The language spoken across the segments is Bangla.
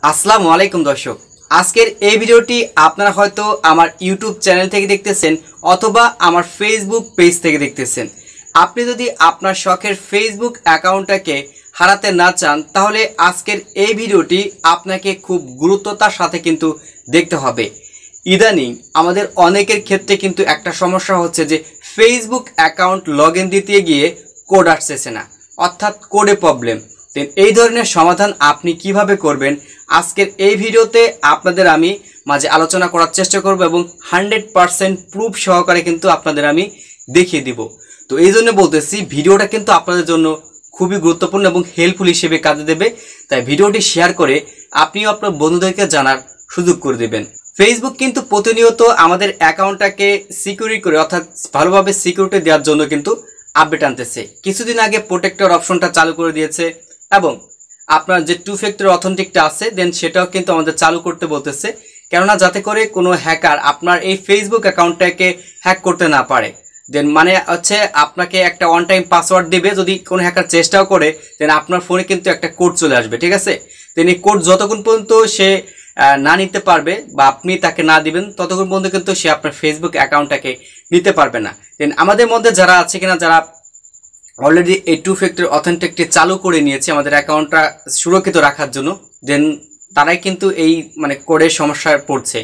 আসসালামু আলাইকুম দর্শক, আজকের এই ভিডিওটি আপনারা হয়তো আমার ইউটিউব চ্যানেল থেকে দেখতেছেন অথবা আমার ফেসবুক পেজ থেকে দেখতেছেন। আপনি যদি আপনার শখের ফেসবুক অ্যাকাউন্টটাকে হারাতে না চান তাহলে আজকের এই ভিডিওটি আপনাকে খুব গুরুত্বতার সাথে কিন্তু দেখতে হবে। ইদানিং আমাদের অনেকের ক্ষেত্রে কিন্তু একটা সমস্যা হচ্ছে যে ফেসবুক অ্যাকাউন্ট লগ ইন দিতে গিয়ে কোড আসতেছে না, অর্থাৎ কোডে প্রবলেম। এই ধরনের সমাধান আপনি কিভাবে করবেন আজকের এই ভিডিওতে আপনাদের আমি মাঝে আলোচনা করার চেষ্টা করব এবং 100% প্রুফ সহকারে কিন্তু আপনাদের আমি দেখিয়ে দিব। তো এই জন্য বলতেছি ভিডিওটা কিন্তু আপনাদের জন্য খুবই গুরুত্বপূর্ণ এবং হেল্পফুল হিসেবে কাজে দেবে, তাই ভিডিওটি শেয়ার করে আপনিও আপনার বন্ধুদেরকে জানার সুযোগ করে দেবেন। ফেসবুক কিন্তু প্রতিনিয়ত আমাদের অ্যাকাউন্টটাকে সিকিউরিটি করে অর্থাৎ ভালোভাবে সিকিউরিটি দেওয়ার জন্য কিন্তু আপডেট আনতেছে। কিছুদিন আগে প্রোটেক্টর অপশনটা চালু করে দিয়েছে এবং আপনার যে টু ফ্যাক্টর অথেন্টিকটা আছে দেন সেটাও কিন্তু আমাদের চালু করতে বলতেছে, কেননা যাতে করে কোনো হ্যাকার আপনার এই ফেসবুক অ্যাকাউন্টটাকে হ্যাক করতে না পারে। দেন মানে হচ্ছে আপনাকে একটা ওয়ান টাইম পাসওয়ার্ড দিবে, যদি কোনো হ্যাকার চেষ্টাও করে দেন আপনার ফোনে কিন্তু একটা কোড চলে আসবে, ঠিক আছে। দেন এই কোড যতক্ষণ পর্যন্ত সে না নিতে পারবে বা আপনি তাকে না দিবেন ততক্ষণ পর্যন্ত কিন্তু সে আপনার ফেসবুক অ্যাকাউন্টটাকে নিতে পারবে না। দেন আমাদের মধ্যে যারা আছে কিনা যারা অলরেডি এই টু ফ্যাক্টর অথেন্টিকটি চালু করে নিয়েছে আমাদের অ্যাকাউন্টটা সুরক্ষিত রাখার জন্য, দেন তারাই কিন্তু এই মানে কোডের সমস্যায় পড়ছে।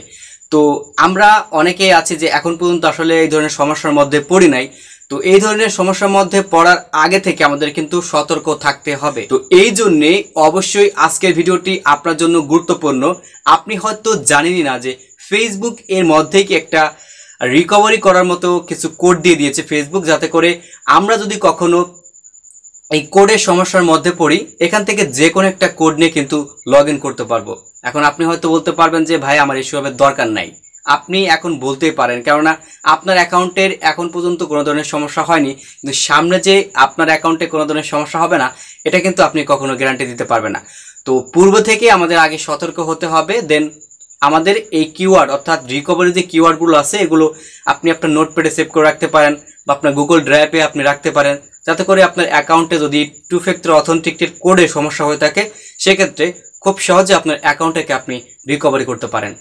তো আমরা অনেকেই আছি যে এখন পর্যন্ত আসলে এই ধরনের সমস্যার মধ্যে পড়ি নাই। তো এই ধরনের সমস্যার মধ্যে পড়ার আগে থেকে আমাদের কিন্তু সতর্ক থাকতে হবে। তো এই জন্যে অবশ্যই আজকের ভিডিওটি আপনার জন্য গুরুত্বপূর্ণ। আপনি হয়তো জানেনই না যে ফেসবুক এর মধ্যেই কি একটা রিকভারি করার মতো কিছু কোড দিয়ে দিয়েছে ফেসবুক, যাতে করে আমরা যদি কখনো এই কোডের সমস্যার মধ্যে পড়ি এখান থেকে যে কোনো একটা কোড নিয়ে কিন্তু লগ ইন করতে পারবো। এখন আপনি হয়তো বলতে পারবেন যে ভাই আমার এসবের দরকার নাই। আপনি এখন বলতেই পারেন, কেননা আপনার অ্যাকাউন্টের এখন পর্যন্ত কোনো ধরনের সমস্যা হয়নি, কিন্তু সামনে যে আপনার অ্যাকাউন্টে কোনো ধরনের সমস্যা হবে না এটা কিন্তু আপনি কখনো গ্যারান্টি দিতে পারবেন না। তো পূর্ব থেকে আমাদের আগে সতর্ক হতে হবে। দেন আমাদের এই কিওয়ার্ড অর্থাৎ রিকভারি যে কিওয়ার্ডগুলো আছে এগুলো আপনি আপনার নোটপ্যাডে সেভ করে রাখতে পারেন বা আপনার গুগল ড্রাইভে আপনি রাখতে পারেন, যাতে করে আপনার অ্যাকাউন্টে যদি টু ফ্যাক্টর অথেন্টিকের কোডে সমস্যা হয়ে থাকে সেক্ষেত্রে খুব সহজে আপনার অ্যাকাউন্টটাকে আপনি রিকভারি করতে পারেন।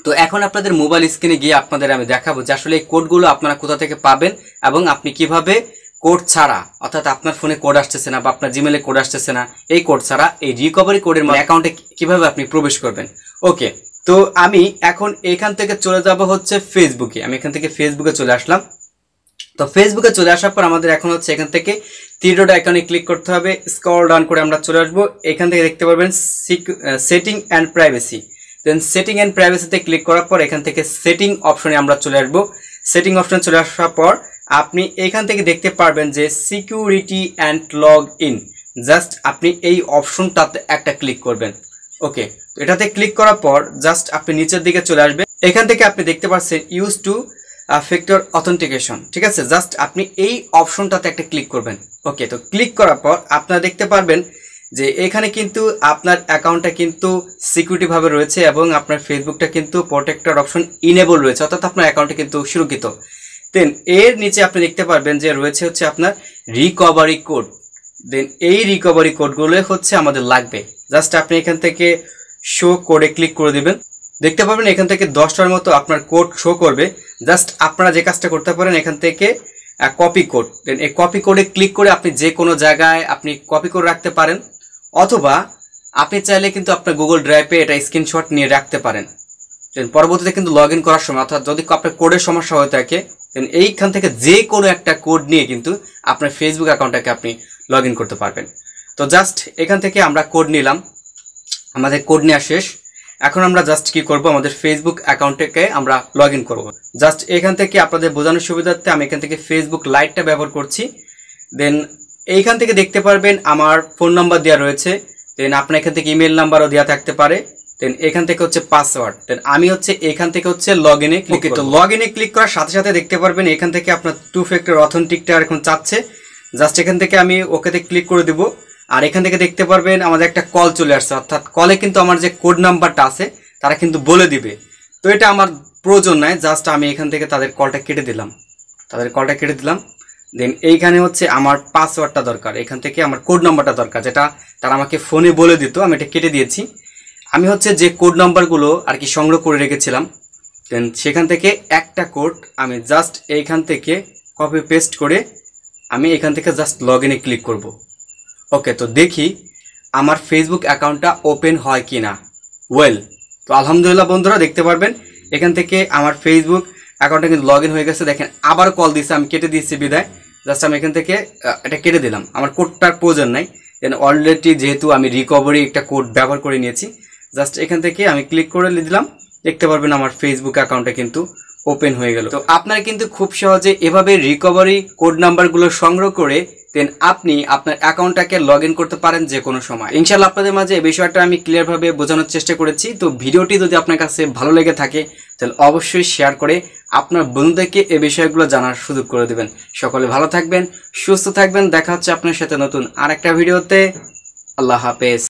তো এখন আপনাদের মোবাইল স্ক্রিনে গিয়ে আপনাদের আমি দেখাবো যে আসলে এই কোডগুলো আপনারা কোথা থেকে পাবেন এবং আপনি কিভাবে কোড ছাড়া অর্থাৎ আপনার ফোনে কোড আসতেছে না বা আপনার জিমেলে কোড আসতেছে না, এই কোড ছাড়া এই রিকভারি কোডের অ্যাকাউন্টে কিভাবে আপনি প্রবেশ করবেন। ওকে, তো আমি এখন এখান থেকে চলে যাব হচ্ছে ফেসবুকে। আমি এখান থেকে ফেসবুকে চলে আসলাম। তো ফেসবুকে চলে আসার পর আমাদের এখন হচ্ছে এখান থেকে থ্রি ডট আইকনে ক্লিক করতে হবে, স্ক্রল ডাউন করে আমরা চলে আসবো। এখান থেকে দেখতে পারবেন setting and privacy. Then setting and প্রাইভেসিতে ক্লিক করার পর এখান থেকে সেটিং অপশনে আমরা চলে আসবো। সেটিং অপশনে চলে আসার পর আপনি এখান থেকে দেখতে পারবেন যে security and log in. Just আপনি এই অপশনটাতে একটা ক্লিক করবেন। ওকে, তো এটাতে ক্লিক করার পর জাস্ট আপনি নিচের দিকে চলে আসবেন। এখান থেকে আপনি দেখতে পাচ্ছেন ইউজ টু ফ্যাক্টর অথেন্টিকেশন, ঠিক আছে। জাস্ট আপনি এই অপশনটাতে একটা ক্লিক করবেন। ওকে, তো ক্লিক করার পর আপনারা দেখতে পারবেন যে এখানে কিন্তু আপনার অ্যাকাউন্টটা কিন্তু সিকিউরিটি ভাবে রয়েছে এবং আপনার ফেসবুকটা কিন্তু প্রোটেক্টর অপশন ইনেবল রয়েছে, অর্থাৎ আপনার অ্যাকাউন্টটা কিন্তু সুরক্ষিত। দেন এর নিচে আপনি দেখতে পারবেন যে রয়েছে হচ্ছে আপনার রিকভারি কোড। দেন এই রিকভারি কোডগুলো হচ্ছে আমাদের লাগবে। জাস্ট আপনি এখান থেকে শো কোডে ক্লিক করে দিবেন। দেখতে পাবেন এখান থেকে 10টার মতো আপনার কোড শো করবে। জাস্ট আপনারা যে কাজটা করতে পারেন এখান থেকে কপি কোড, দেন এই কপি কোডে ক্লিক করে আপনি যে কোনো জায়গায় আপনি কপি করে রাখতে পারেন, অথবা আপনি চাইলে কিন্তু আপনার গুগল ড্রাইভে এটা স্ক্রিনশট নিয়ে রাখতে পারেন। দেন পরবর্তীতে কিন্তু লগ ইন করার সময় অর্থাৎ যদি আপনার কোডের সমস্যা হয়ে থাকে দেন এইখান থেকে যে কোনো একটা কোড নিয়ে কিন্তু আপনার ফেসবুক অ্যাকাউন্টটাকে আপনি লগ ইন করতে পারবেন। তো জাস্ট এখান থেকে আমরা কোড নিলাম, আমাদের কোড নেওয়া শেষ। এখন আমরা জাস্ট কি করব, আমাদের ফেসবুক অ্যাকাউন্টটাকে আমরা লগ ইন করবো। জাস্ট এখান থেকে আপনাদের বোঝানোর সুবিধার্থে আমি এখান থেকে ফেসবুক লাইটটা ব্যবহার করছি। দেন এইখান থেকে দেখতে পারবেন আমার ফোন নাম্বার দেওয়া রয়েছে। দেন আপনার এখান থেকে ইমেল নাম্বারও দেওয়া থাকতে পারে। দেন এখান থেকে হচ্ছে পাসওয়ার্ড। দেন আমি হচ্ছে এখান থেকে হচ্ছে লগ ইনে ক্লিক করব। তো লগ ইনে ক্লিক করার সাথে সাথে দেখতে পারবেন এখান থেকে আপনার টু ফ্যাক্টর অথেন্টিকটা এখন চাচ্ছে। জাস্ট এখান থেকে আমি ওকেতে ক্লিক করে দেবো। আর এখান থেকে দেখতে পারবেন আমাদের একটা কল চলে আসছে, অর্থাৎ কলে কিন্তু আমার যে কোড নাম্বারটা আছে তারা কিন্তু বলে দিবে। তো এটা আমার প্রয়োজন নাই, জাস্ট আমি এখান থেকে তাদের কলটা কেটে দিলাম। দেন এইখানে হচ্ছে আমার পাসওয়ার্ডটা দরকার, এখান থেকে আমার কোড নাম্বারটা দরকার যেটা তারা আমাকে ফোনে বলে দিত, আমি এটা কেটে দিয়েছি। আমি হচ্ছে যে কোড নাম্বারগুলো আর কি সংগ্রহ করে রেখেছিলাম, দেন সেখান থেকে একটা কোড আমি জাস্ট এইখান থেকে কপি পেস্ট করে আমি এখান থেকে জাস্ট লগ ইনে ক্লিক করব। ওকে, তো দেখি আমার ফেসবুক অ্যাকাউন্টটা ওপেন হয় কি না। ওয়েল, তো আলহামদুলিল্লাহ বন্ধুরা দেখতে পারবেন এখান থেকে আমার ফেসবুক অ্যাকাউন্টটা কিন্তু লগ ইন হয়ে গেছে। দেখেন আবার কল দিচ্ছে, আমি কেটে দিচ্ছি বিদায়। জাস্ট আমি এখান থেকে এটা কেটে দিলাম, আমার কোডটার প্রয়োজন নাই। দেন অলরেডি যেহেতু আমি রিকভারি একটা কোড ব্যবহার করে নিয়েছি, জাস্ট এখান থেকে আমি ক্লিক করে দিলাম। দেখতে পারবেন আমার ফেসবুক অ্যাকাউন্টটা কিন্তু ওপেন হয়ে গেল। তো আপনারা কিন্তু খুব সহজে এভাবে রিকভারি কোড নাম্বারগুলো সংগ্রহ করে দেন আপনি আপনার অ্যাকাউন্টটাকে লগ ইন করতে পারেন যে কোনো সময়। ইনশাআল্লাহ আপনাদের মাঝে এই বিষয়টা আমি ক্লিয়ারভাবে বোঝানোর চেষ্টা করেছি। তো ভিডিওটি যদি আপনার কাছে ভালো লেগে থাকে তাহলে অবশ্যই শেয়ার করে আপনার বন্ধুদেরকে এই বিষয়গুলো জানার সুযোগ করে দেবেন। সকলে ভালো থাকবেন, সুস্থ থাকবেন। দেখা হচ্ছে আপনার সাথে নতুন আরেকটা ভিডিওতে। আল্লাহ হাফেজ।